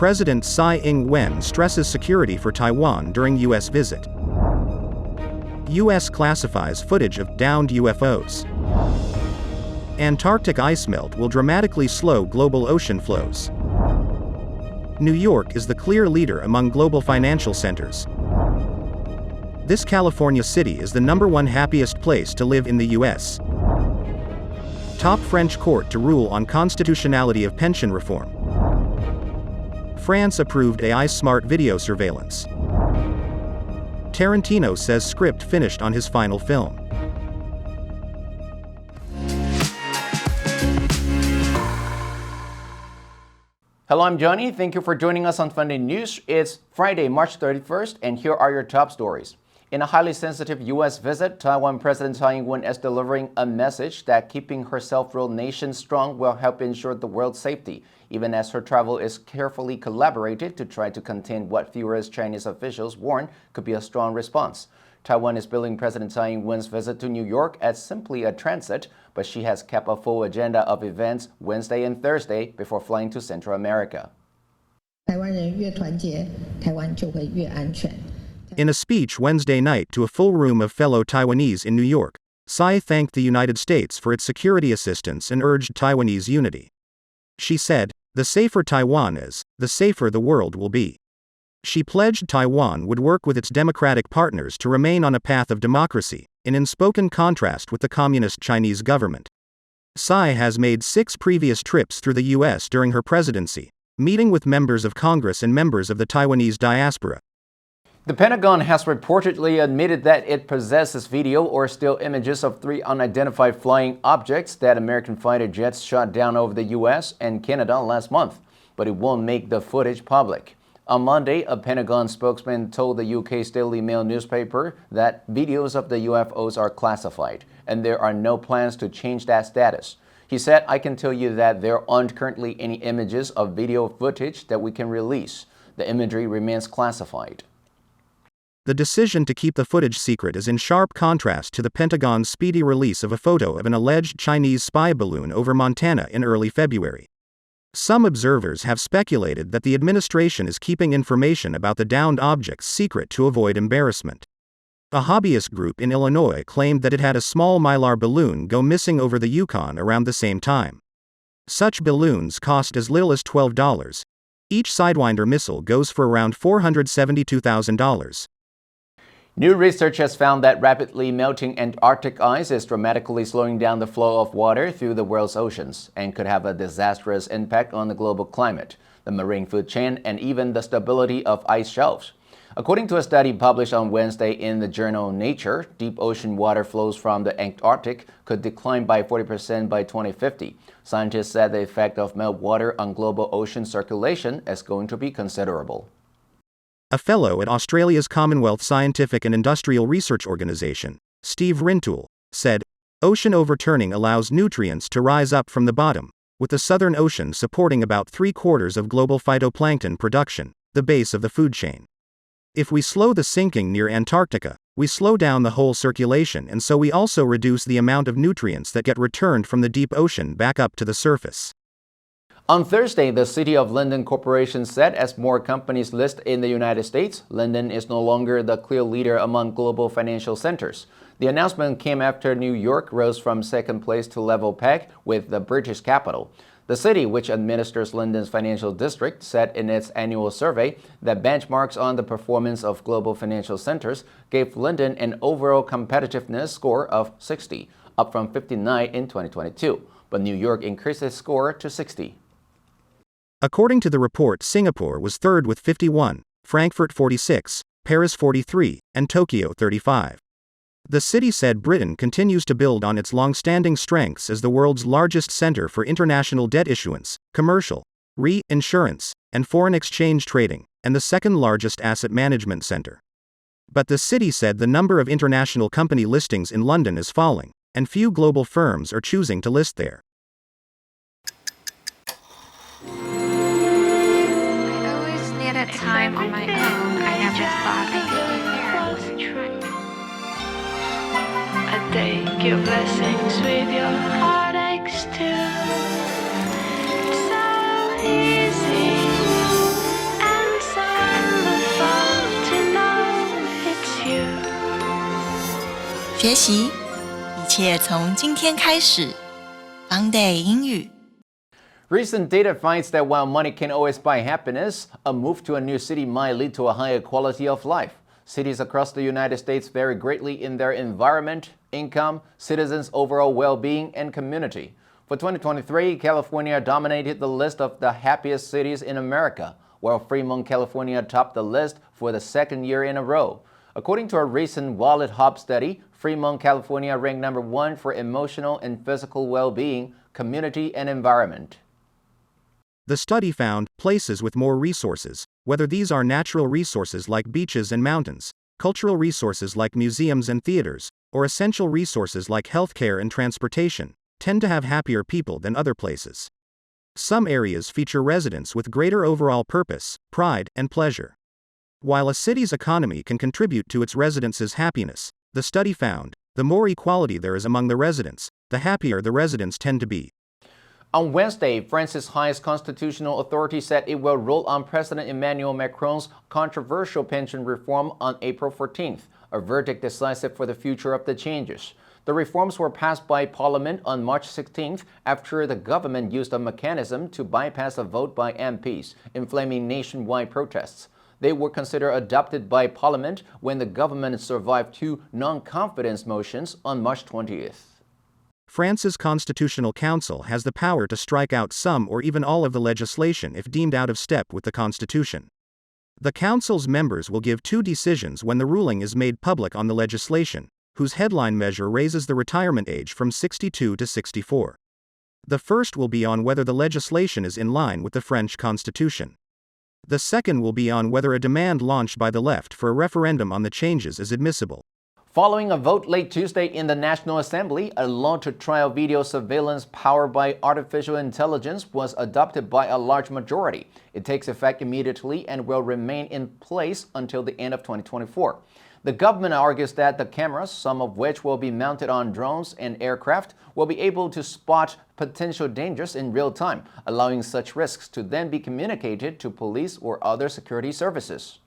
President Tsai Ing-wen stresses security for Taiwan during U.S. visit. U.S. classifies footage of downed UFOs. Antarctic ice melt will dramatically slow global ocean flows. New York is the clear leader among global financial centers. This California city is the #1 happiest place to live in the U.S. Top French court to rule on constitutionality of pension reform. France approved AI smart video surveillance. Tarantino says script finished on his final film. Hello, I'm Johnny. Thank you for joining us on Funday News. It's Friday, March 31st, and here are your top stories. In a highly sensitive U.S. visit, Taiwan President Tsai Ing-wen is delivering a message that keeping her self-ruled nation strong will help ensure the world's safety, even as her travel is carefully collaborated to try to contain what furious Chinese officials warn could be a strong response. Taiwan is billing President Tsai Ing-wen's visit to New York as simply a transit, but she has kept a full agenda of events Wednesday and Thursday before flying to Central America. 台湾人越团结，台湾就会越安全。 In a speech Wednesday night to a full room of fellow Taiwanese in New York, Tsai thanked the United States for its security assistance and urged Taiwanese unity. She said, "The safer Taiwan is, the safer the world will be." She pledged Taiwan would work with its democratic partners to remain on a path of democracy, in unspoken contrast with the communist Chinese government. Tsai has made 6 previous trips through the U.S. during her presidency, meeting with members of Congress and members of the Taiwanese diaspora. The Pentagon has reportedly admitted that it possesses video or still images of 3 unidentified flying objects that American fighter jets shot down over the U.S. and Canada last month, but it won't make the footage public. On Monday, a Pentagon spokesman told the UK's Daily Mail newspaper that videos of the UFOs are classified, and there are no plans to change that status. He said, "I can tell you that there aren't currently any images of video footage that we can release. The imagery remains classified." The decision to keep the footage secret is in sharp contrast to the Pentagon's speedy release of a photo of an alleged Chinese spy balloon over Montana in early February. Some observers have speculated that the administration is keeping information about the downed objects secret to avoid embarrassment. A hobbyist group in Illinois claimed that it had a small Mylar balloon go missing over the Yukon around the same time. Such balloons cost as little as $12. Each Sidewinder missile goes for around $472,000. New research has found that rapidly melting Antarctic ice is dramatically slowing down the flow of water through the world's oceans and could have a disastrous impact on the global climate, the marine food chain, and even the stability of ice shelves. According to a study published on Wednesday in the journal Nature, deep ocean water flows from the Antarctic could decline by 40% by 2050. Scientists said the effect of meltwater on global ocean circulation is going to be considerable. A fellow at Australia's Commonwealth Scientific and Industrial Research Organisation, Steve Rintoul, said, "Ocean overturning allows nutrients to rise up from the bottom, with the Southern Ocean supporting about 3/4 of global phytoplankton production, the base of the food chain. If we slow the sinking near Antarctica, we slow down the whole circulation, and so we also reduce the amount of nutrients that get returned from the deep ocean back up to the surface." On Thursday, the City of London Corporation said as more companies list in the United States, London is no longer the clear leader among global financial centers. The announcement came after New York rose from second place to level peg with the British capital. The city, which administers London's financial district, said in its annual survey that benchmarks on the performance of global financial centers gave London an overall competitiveness score of 60, up from 59 in 2022. But New York increased its score to 60. According to the report, Singapore was third with 51, Frankfurt 46, Paris 43, and Tokyo 35. The city said Britain continues to build on its long-standing strengths as the world's largest center for international debt issuance, commercial, re-insurance, and foreign exchange trading, and the second-largest asset management center. But the city said the number of international company listings in London is falling, and few global firms are choosing to list there. Time on my own, I never thought I'd be here. I take your blessings with your heartaches too. It's so easy 学习，一切从今天开始。Funday 英语。Recent data finds that while money can't always buy happiness, a move to a new city might lead to a higher quality of life. Cities across the United States vary greatly in their environment, income, citizens' overall well-being, and community. For 2023, California dominated the list of the happiest cities in America, while Fremont, California topped the list for the second year in a row. According to a recent Wallet Hub study, Fremont, California ranked number 1 for emotional and physical well-being, community, and environment. The study found places with more resources, whether these are natural resources like beaches and mountains, cultural resources like museums and theaters, or essential resources like healthcare and transportation, tend to have happier people than other places. Some areas feature residents with greater overall purpose, pride, and pleasure. While a city's economy can contribute to its residents' happiness, the study found, the more equality there is among the residents, the happier the residents tend to be. On Wednesday, France's highest constitutional authority said it will rule on President Emmanuel Macron's controversial pension reform on April 14th, a verdict decisive for the future of the changes. The reforms were passed by Parliament on March 16th after the government used a mechanism to bypass a vote by MPs, inflaming nationwide protests. They were considered adopted by Parliament when the government survived 2 non-confidence motions on March 20th. France's Constitutional Council has the power to strike out some or even all of the legislation if deemed out of step with the Constitution. The Council's members will give 2 decisions when the ruling is made public on the legislation, whose headline measure raises the retirement age from 62 to 64. The first will be on whether the legislation is in line with the French Constitution. The second will be on whether a demand launched by the left for a referendum on the changes is admissible. Following a vote late Tuesday in the National Assembly, a law to trial video surveillance powered by artificial intelligence was adopted by a large majority. It takes effect immediately and will remain in place until the end of 2024. The government argues that the cameras, some of which will be mounted on drones and aircraft, will be able to spot potential dangers in real time, allowing such risks to then be communicated to police or other security services.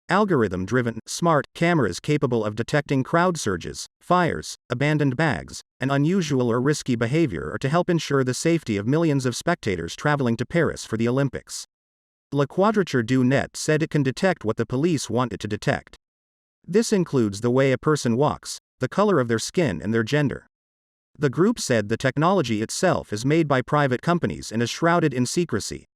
Algorithm-driven, smart cameras capable of detecting crowd surges, fires, abandoned bags, and unusual or risky behavior are to help ensure the safety of millions of spectators traveling to Paris for the Olympics. La Quadrature du Net said it can detect what the police want it to detect. This includes the way a person walks, the color of their skin, and their gender. The group said the technology itself is made by private companies and is shrouded in secrecy.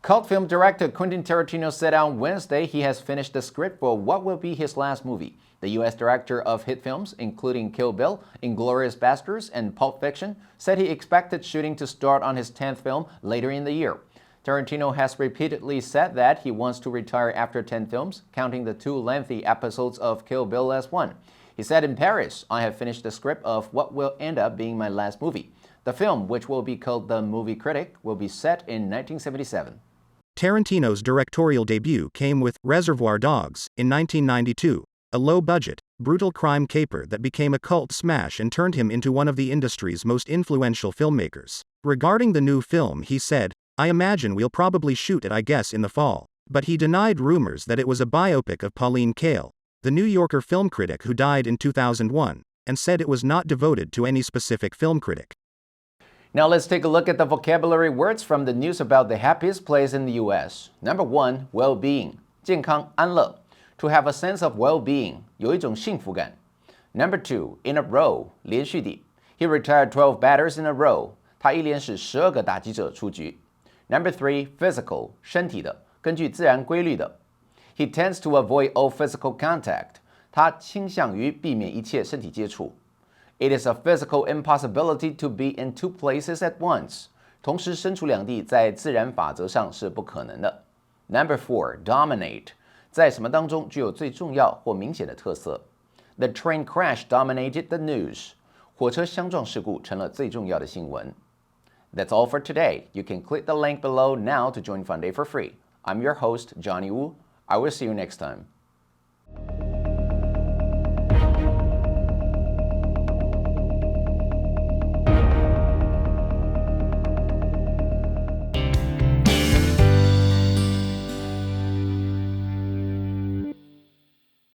Cult film director Quentin Tarantino said on Wednesday he has finished the script for what will be his last movie. The U.S. director of hit films, including Kill Bill, Inglourious Basterds, and Pulp Fiction, said he expected shooting to start on his 10th film later in the year. Tarantino has repeatedly said that he wants to retire after 10 films, counting the 2 lengthy episodes of Kill Bill as one. He said in Paris, "I have finished the script of what will end up being my last movie. The film, which will be called The Movie Critic, will be set in 1977. Tarantino's directorial debut came with Reservoir Dogs in 1992, a low-budget, brutal crime caper that became a cult smash and turned him into one of the industry's most influential filmmakers. Regarding the new film, he said, "I imagine we'll probably shoot it, I guess, in the fall." But he denied rumors that it was a biopic of Pauline Kael, the New Yorker film critic who died in 2001, and said it was not devoted to any specific film critic. Now let's take a look at the vocabulary words from the news about the happiest place in the U.S. Number 1, well-being, 健康安乐. To have a sense of well-being, 有一种幸福感. Number 2, in a row, 连续地. He retired 12 batters in a row. 他一连使12个打击者出局. Number 3, physical, 身体的，根据自然规律的. He tends to avoid all physical contact. 他倾向于避免一切身体接触. It is a physical impossibility to be in 2 places at once. 同时身处两地在自然法则上是不可能的. Number 4, dominate. 在什么当中具有最重要或明显的特色. The train crash dominated the news. 火车相撞事故成了最重要的新闻. That's all for today. You can click the link below now to join Funday for free. I'm your host, Johnny Wu. I will see you next time.